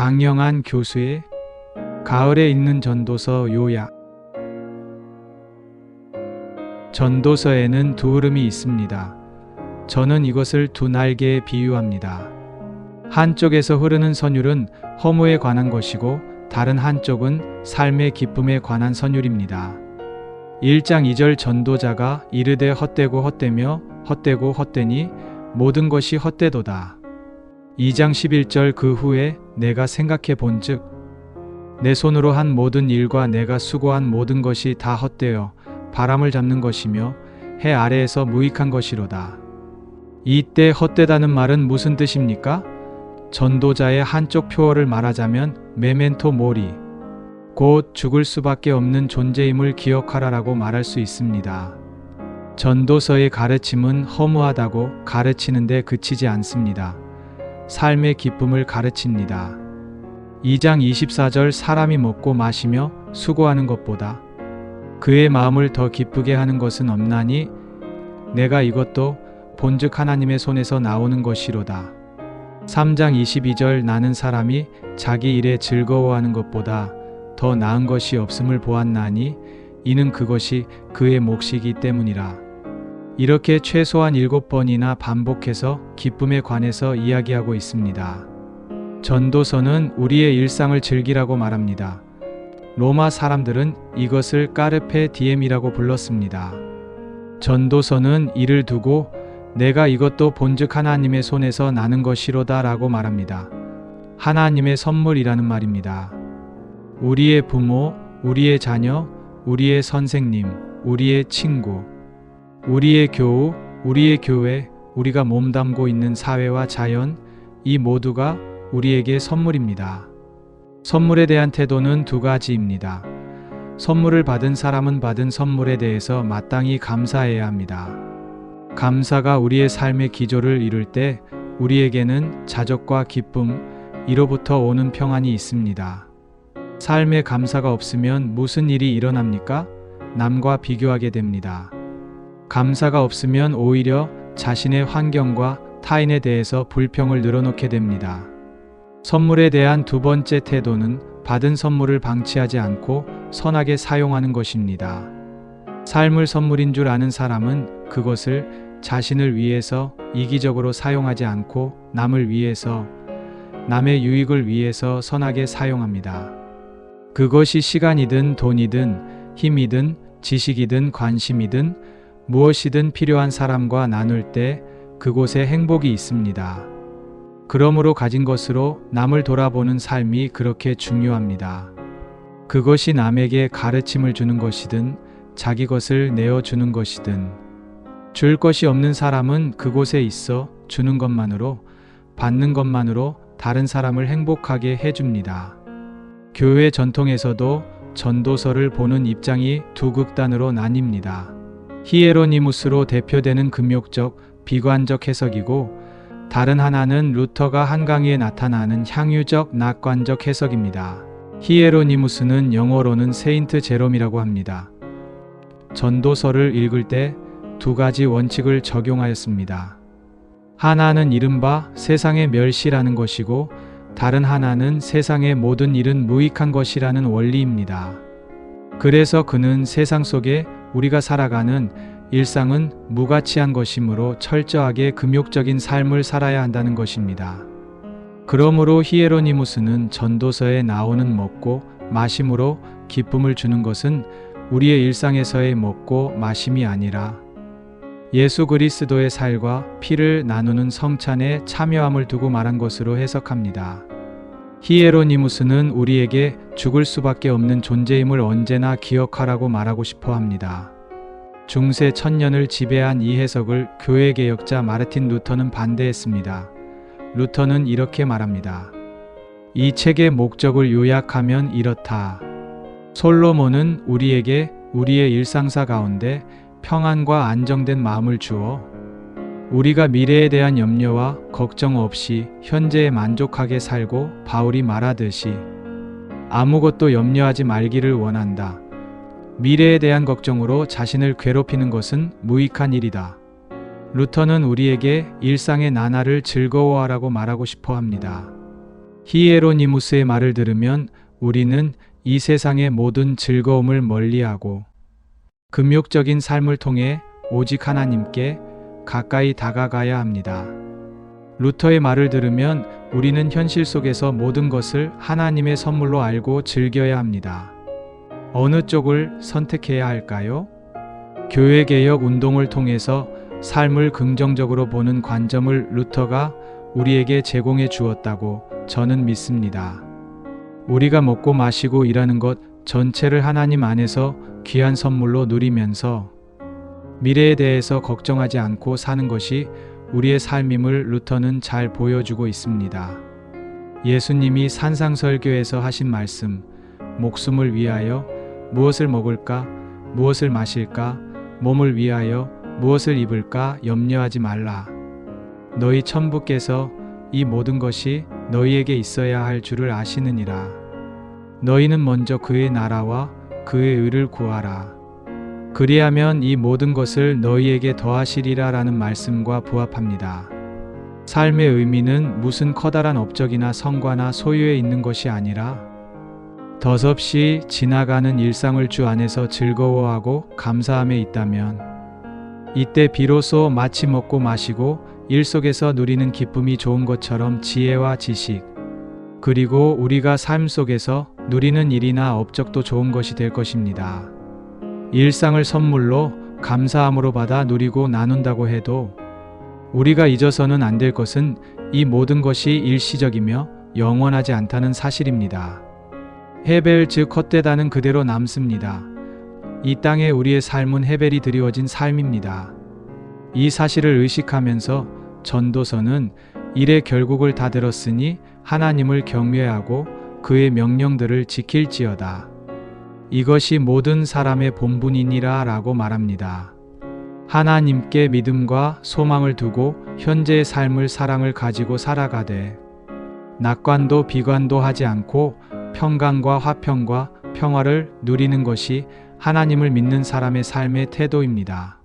강영한 교수의 가을에 읽는 전도서 요약. 전도서에는 두 흐름이 있습니다. 저는 이것을 두 날개에 비유합니다. 한쪽에서 흐르는 선율은 허무에 관한 것이고 다른 한쪽은 삶의 기쁨에 관한 선율입니다. 1장 2절 전도자가 이르되 헛되고 헛되며 헛되고 헛되니 모든 것이 헛되도다. 2장 11절 그 후에 내가 생각해 본즉 내 손으로 한 모든 일과 내가 수고한 모든 것이 다 헛되어 바람을 잡는 것이며 해 아래에서 무익한 것이로다. 이때 헛되다는 말은 무슨 뜻입니까? 전도자의 한쪽 표어를 말하자면 메멘토 모리, 곧 죽을 수밖에 없는 존재임을 기억하라라고 말할 수 있습니다. 전도서의 가르침은 허무하다고 가르치는데 그치지 않습니다. 삶의 기쁨을 가르칩니다. 2장 24절 사람이 먹고 마시며 수고하는 것보다 그의 마음을 더 기쁘게 하는 것은 없나니 내가 이것도 본즉 하나님의 손에서 나오는 것이로다. 3장 22절 나는 사람이 자기 일에 즐거워하는 것보다 더 나은 것이 없음을 보았나니 이는 그것이 그의 몫이기 때문이라. 이렇게 최소한 7번이나 반복해서 기쁨에 관해서 이야기하고 있습니다. 전도서는 우리의 일상을 즐기라고 말합니다. 로마 사람들은 이것을 까르페 디엠이라고 불렀습니다. 전도서는 이를 두고 내가 이것도 본즉 하나님의 손에서 나는 것이로다 라고 말합니다. 하나님의 선물이라는 말입니다. 우리의 부모, 우리의 자녀, 우리의 선생님, 우리의 친구, 우리의 교우, 우리의 교회, 우리가 몸담고 있는 사회와 자연, 이 모두가 우리에게 선물입니다. 선물에 대한 태도는 두 가지입니다. 선물을 받은 사람은 받은 선물에 대해서 마땅히 감사해야 합니다. 감사가 우리의 삶의 기조를 이룰 때 우리에게는 자족과 기쁨, 이로부터 오는 평안이 있습니다. 삶에 감사가 없으면 무슨 일이 일어납니까? 남과 비교하게 됩니다. 감사가 없으면 오히려 자신의 환경과 타인에 대해서 불평을 늘어놓게 됩니다. 선물에 대한 두 번째 태도는 받은 선물을 방치하지 않고 선하게 사용하는 것입니다. 삶을 선물인 줄 아는 사람은 그것을 자신을 위해서 이기적으로 사용하지 않고 남을 위해서, 남의 유익을 위해서 선하게 사용합니다. 그것이 시간이든 돈이든 힘이든 지식이든 관심이든 무엇이든 필요한 사람과 나눌 때 그곳에 행복이 있습니다. 그러므로 가진 것으로 남을 돌아보는 삶이 그렇게 중요합니다. 그것이 남에게 가르침을 주는 것이든 자기 것을 내어주는 것이든 줄 것이 없는 사람은 그곳에 있어 주는 것만으로, 받는 것만으로 다른 사람을 행복하게 해줍니다. 교회 전통에서도 전도서를 보는 입장이 두 극단으로 나뉩니다. 히에로니무스로 대표되는 금욕적, 비관적 해석이고 다른 하나는 루터가 한강위에 나타나는 향유적, 낙관적 해석입니다. 히에로니무스는 영어로는 세인트 제롬이라고 합니다. 전도서를 읽을 때 두 가지 원칙을 적용하였습니다. 하나는 이른바 세상의 멸시라는 것이고 다른 하나는 세상의 모든 일은 무익한 것이라는 원리입니다. 그래서 그는 세상 속에 우리가 살아가는 일상은 무가치한 것이므로 철저하게 금욕적인 삶을 살아야 한다는 것입니다. 그러므로 히에로니무스는 전도서에 나오는 먹고 마심으로 기쁨을 주는 것은 우리의 일상에서의 먹고 마심이 아니라 예수 그리스도의 살과 피를 나누는 성찬에 참여함을 두고 말한 것으로 해석합니다. 히에로니무스는 우리에게 죽을 수밖에 없는 존재임을 언제나 기억하라고 말하고 싶어 합니다. 중세 천년을 지배한 이 해석을 교회개혁자 마르틴 루터는 반대했습니다. 루터는 이렇게 말합니다. 이 책의 목적을 요약하면 이렇다. 솔로몬은 우리에게 우리의 일상사 가운데 평안과 안정된 마음을 주어 우리가 미래에 대한 염려와 걱정 없이 현재에 만족하게 살고 바울이 말하듯이 아무것도 염려하지 말기를 원한다. 미래에 대한 걱정으로 자신을 괴롭히는 것은 무익한 일이다. 루터는 우리에게 일상의 나날을 즐거워하라고 말하고 싶어 합니다. 히에로니무스의 말을 들으면 우리는 이 세상의 모든 즐거움을 멀리하고 금욕적인 삶을 통해 오직 하나님께 가까이 다가가야 합니다. 루터의 말을 들으면 우리는 현실 속에서 모든 것을 하나님의 선물로 알고 즐겨야 합니다. 어느 쪽을 선택해야 할까요? 교회개혁 운동을 통해서 삶을 긍정적으로 보는 관점을 루터가 우리에게 제공해 주었다고 저는 믿습니다. 우리가 먹고 마시고 일하는 것 전체를 하나님 안에서 귀한 선물로 누리면서 미래에 대해서 걱정하지 않고 사는 것이 우리의 삶임을 루터는 잘 보여주고 있습니다. 예수님이 산상설교에서 하신 말씀, 목숨을 위하여 무엇을 먹을까, 무엇을 마실까, 몸을 위하여 무엇을 입을까 염려하지 말라. 너희 천부께서 이 모든 것이 너희에게 있어야 할 줄을 아시느니라. 너희는 먼저 그의 나라와 그의 의를 구하라. 그리하면 이 모든 것을 너희에게 더하시리라 라는 말씀과 부합합니다. 삶의 의미는 무슨 커다란 업적이나 성과나 소유에 있는 것이 아니라 덧없이 지나가는 일상을 주 안에서 즐거워하고 감사함에 있다면 이때 비로소 마치 먹고 마시고 일 속에서 누리는 기쁨이 좋은 것처럼 지혜와 지식 그리고 우리가 삶 속에서 누리는 일이나 업적도 좋은 것이 될 것입니다. 일상을 선물로 감사함으로 받아 누리고 나눈다고 해도 우리가 잊어서는 안 될 것은 이 모든 것이 일시적이며 영원하지 않다는 사실입니다. 헤벨 즉 헛되다는 그대로 남습니다. 이 땅에 우리의 삶은 헤벨이 드리워진 삶입니다. 이 사실을 의식하면서 전도서는 일의 결국을 다 들었으니 하나님을 경외하고 그의 명령들을 지킬지어다. 이것이 모든 사람의 본분이니라 라고 말합니다. 하나님께 믿음과 소망을 두고 현재의 삶을 사랑을 가지고 살아가되 낙관도 비관도 하지 않고 평강과 화평과 평화를 누리는 것이 하나님을 믿는 사람의 삶의 태도입니다.